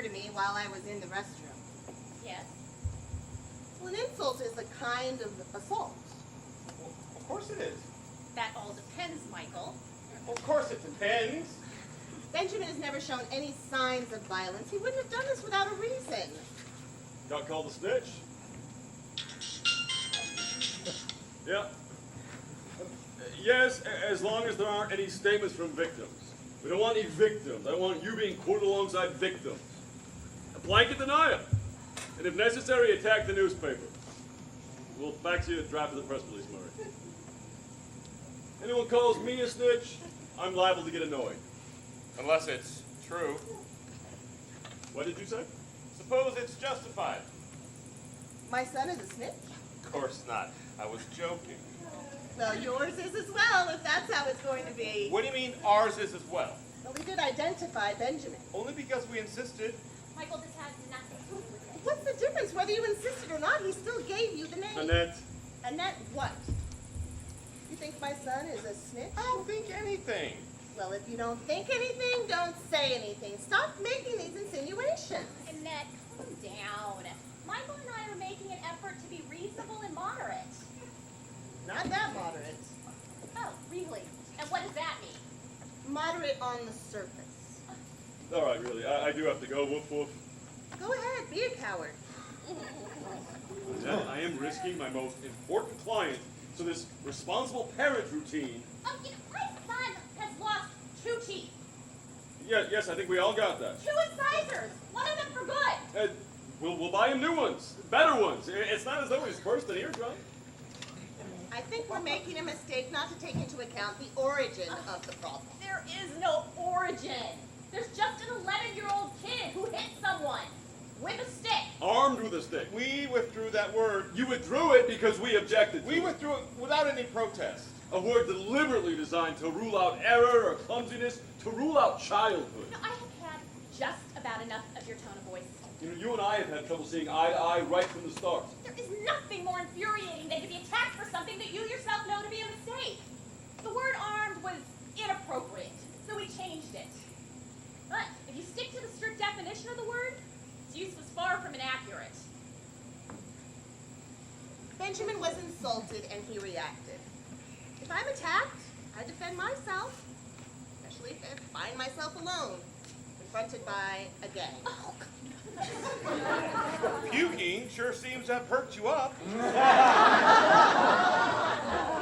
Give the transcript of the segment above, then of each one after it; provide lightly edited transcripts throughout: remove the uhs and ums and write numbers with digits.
to me while I was in the restroom. Yes. Well, an insult is a kind of assault. Well, of course it is. That all depends, Michael. Of course it depends. Benjamin has never shown any signs of violence. He wouldn't have done this without a reason. Got called a snitch? Yeah. Yes, as long as there aren't any statements from victims. We don't want any victims. I don't want you being quoted alongside victims. A blanket denial. And if necessary, attack the newspaper. We'll fax you a draft of the press release, Murray. Anyone calls me a snitch, I'm liable to get annoyed. Unless it's true. What did you say? Suppose it's justified. My son is a snitch? Of course not. I was joking. Well, yours is as well, if that's how it's going to be. What do you mean ours is as well? Well, we did identify Benjamin. Only because we insisted. Michael, this has nothing to do with it. What's the difference? Whether you insisted or not, he still gave you the name. Annette. Annette what? You think my son is a snitch? I don't think anything. Well, if you don't think anything, don't say anything. Stop making these insinuations. Annette, calm down. Michael and I are making an effort to be reasonable and moderate. Not that moderate. Oh, really? And what does that mean? Moderate on the surface. All right, really, I do have to go. Woof, woof. Go ahead, be a coward. Annette, I am risking my most important client, so this responsible parent routine. Oh, you know, my son has lost 2 teeth. Yes, I think we all got that. 2 incisors. One of them for good. We'll buy him new ones, better ones. It's not as though he's burst an eardrum. I think we're making a mistake not to take into account the origin of the problem. There is no origin. There's just an 11-year-old kid who hit someone with a stick. Armed with a stick. We withdrew that word. You withdrew it because we objected to We it. withdrew it without any protest. A word deliberately designed to rule out error or clumsiness, to rule out childhood. You know, I have had just about enough of your tone of voice. You know, you and I have had trouble seeing eye to eye right from the start. There is nothing more infuriating than to be attacked for something that you yourself know to be a mistake. The word armed was inappropriate, so we changed it. But if you stick to the strict definition of the word, its use was far from inaccurate. Benjamin was insulted and he reacted. If I'm attacked, I defend myself, especially if I find myself alone, confronted by a gang. Oh, Puking sure seems to have perked you up. Do you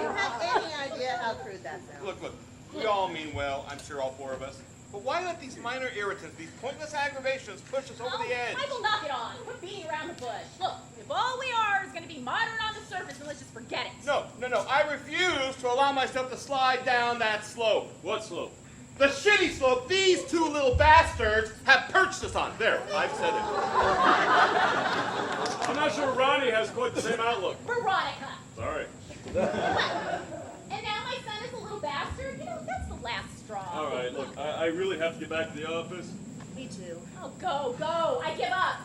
have any idea how crude that sounds? Look, we all mean well, I'm sure all 4 of us. But why let these minor irritants, these pointless aggravations push us over the edge? Michael, knock it on. Quit beating around the bush. Look, if all we are is going to be moderate on the surface, then let's just forget it. No. I refuse to allow myself to slide down that slope. What slope? The shitty slope these 2 little bastards have perched us on. There, I've said it. I'm not sure Ronnie has quite the same outlook. Veronica. Sorry. And now my son is a little bastard. You know, that's the last straw. All right, look, I really have to get back to the office. Me too. Oh, go. I give up.